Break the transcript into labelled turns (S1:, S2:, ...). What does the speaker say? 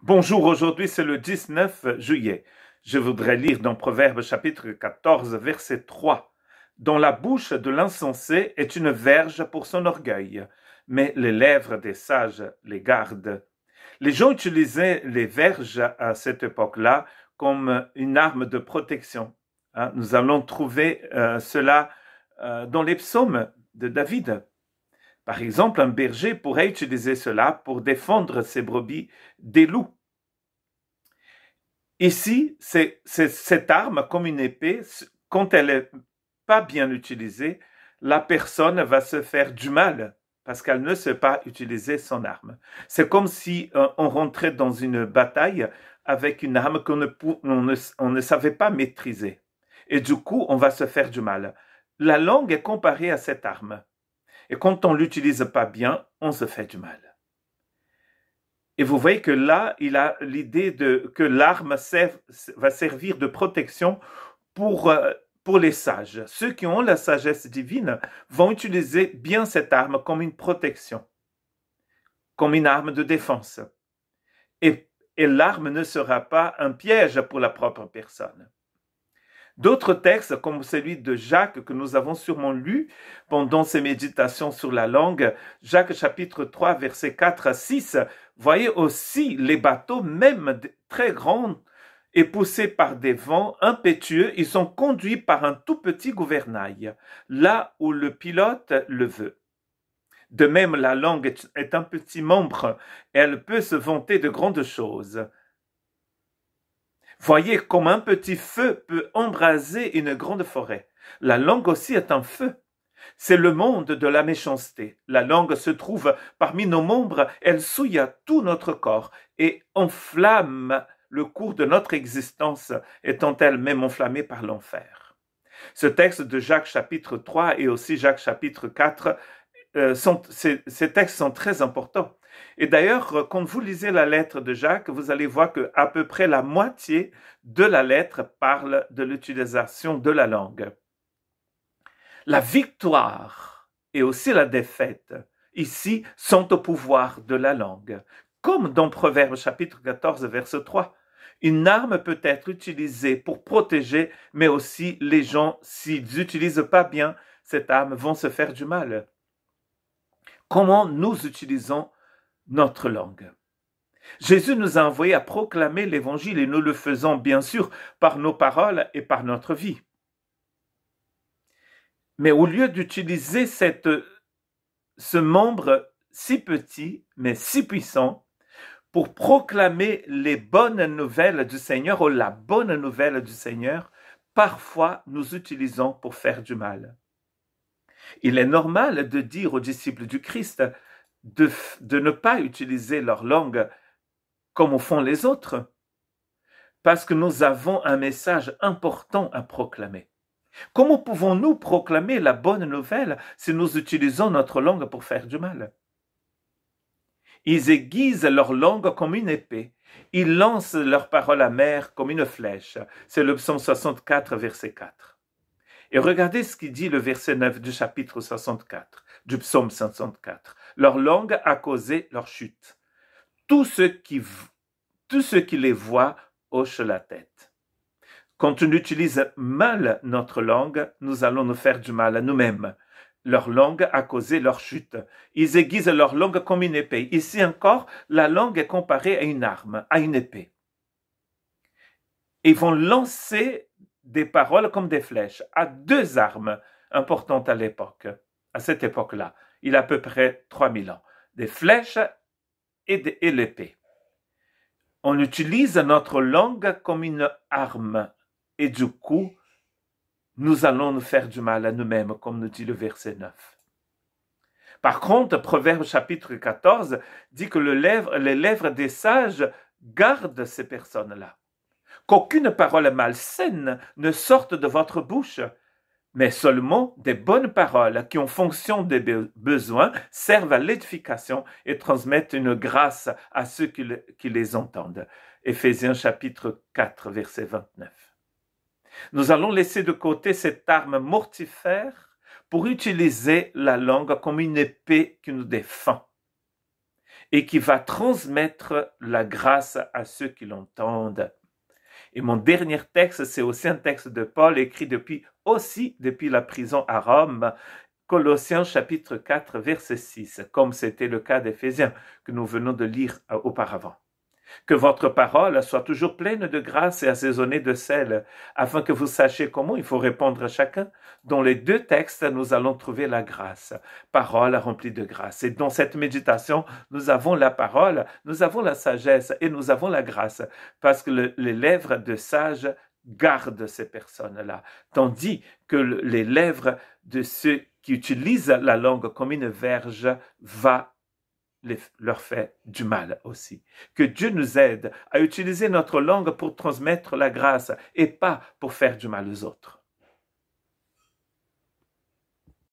S1: Bonjour, aujourd'hui c'est le 19 juillet. Je voudrais lire dans Proverbes chapitre 14, verset 3. « Dans la bouche de l'insensé est une verge pour son orgueil, mais les lèvres des sages les gardent. » Les gens utilisaient les verges à cette époque-là comme une arme de protection. Nous allons trouver cela dans les psaumes de David. Par exemple, un berger pourrait utiliser cela pour défendre ses brebis des loups. Ici, c'est cette arme comme une épée, quand elle n'est pas bien utilisée, la personne va se faire du mal parce qu'elle ne sait pas utiliser son arme. C'est comme si on rentrait dans une bataille avec une arme qu'on ne savait pas maîtriser. Et du coup, on va se faire du mal. La langue est comparée à cette arme. Et quand on ne l'utilise pas bien, on se fait du mal. Et vous voyez que là, il a l'idée que l'arme va servir de protection pour les sages. Ceux qui ont la sagesse divine vont utiliser bien cette arme comme une protection, comme une arme de défense. Et l'arme ne sera pas un piège pour la propre personne. D'autres textes, comme celui de Jacques, que nous avons sûrement lu pendant ces méditations sur la langue, Jacques chapitre 3, versets 4 à 6, voyez aussi les bateaux, même très grands, et poussés par des vents impétueux, ils sont conduits par un tout petit gouvernail, là où le pilote le veut. De même, la langue est un petit membre, elle peut se vanter de grandes choses. Voyez comme un petit feu peut embraser une grande forêt. La langue aussi est un feu. C'est le monde de la méchanceté. La langue se trouve parmi nos membres, elle souille tout notre corps et enflamme le cours de notre existence, étant elle-même enflammée par l'enfer. Ce texte de Jacques chapitre 3 et aussi Jacques chapitre 4, ces textes sont très importants. Et d'ailleurs, quand vous lisez la lettre de Jacques, vous allez voir qu'à peu près la moitié de la lettre parle de l'utilisation de la langue. La victoire et aussi la défaite, ici, sont au pouvoir de la langue. Comme dans Proverbes chapitre 14, verset 3. Une arme peut être utilisée pour protéger, mais aussi les gens, s'ils n'utilisent pas bien cette arme, vont se faire du mal. Comment nous utilisons notre langue? Jésus nous a envoyés à proclamer l'évangile et nous le faisons bien sûr par nos paroles et par notre vie. Mais au lieu d'utiliser ce membre si petit mais si puissant pour proclamer les bonnes nouvelles du Seigneur ou la bonne nouvelle du Seigneur, parfois nous utilisons pour faire du mal. Il est normal de dire aux disciples du Christ de ne pas utiliser leur langue comme font les autres, parce que nous avons un message important à proclamer. Comment pouvons-nous proclamer la bonne nouvelle si nous utilisons notre langue pour faire du mal? Ils aiguisent leur langue comme une épée. Ils lancent leurs paroles amères comme une flèche. C'est le psaume 64, verset 4. Et regardez ce qu'il dit le verset 9 du chapitre 64, du psaume 64. Leur langue a causé leur chute. Tous ceux qui les voient hochent la tête. Quand on utilise mal notre langue, nous allons nous faire du mal à nous-mêmes. Leur langue a causé leur chute. Ils aiguisent leur langue comme une épée. Ici encore, la langue est comparée à une arme, à une épée. Ils vont lancer des paroles comme des flèches, à deux armes importantes à l'époque, à cette époque-là. Il y a à peu près 3000 ans. Des flèches et l'épée. On utilise notre langue comme une arme. Et du coup, nous allons nous faire du mal à nous-mêmes, comme nous dit le verset 9. Par contre, Proverbe chapitre 14 dit que les lèvres des sages gardent ces personnes-là. Qu'aucune parole malsaine ne sorte de votre bouche, mais seulement des bonnes paroles qui, en fonction des besoins, servent à l'édification et transmettent une grâce à ceux qui les entendent. Éphésiens chapitre 4, verset 29. Nous allons laisser de côté cette arme mortifère pour utiliser la langue comme une épée qui nous défend. et qui va transmettre la grâce à ceux qui l'entendent. Et mon dernier texte, c'est aussi un texte de Paul écrit depuis la prison à Rome, Colossiens chapitre 4, verset 6, comme c'était le cas d'Éphésiens que nous venons de lire auparavant. Que votre parole soit toujours pleine de grâce et assaisonnée de sel, afin que vous sachiez comment il faut répondre à chacun. Dans les deux textes, nous allons trouver la grâce, parole remplie de grâce. Et dans cette méditation, nous avons la parole, nous avons la sagesse et nous avons la grâce, parce que les lèvres de sages gardent ces personnes-là, tandis que les lèvres de ceux qui utilisent la langue comme une verge leur fait du mal aussi. Que Dieu nous aide à utiliser notre langue pour transmettre la grâce et pas pour faire du mal aux autres.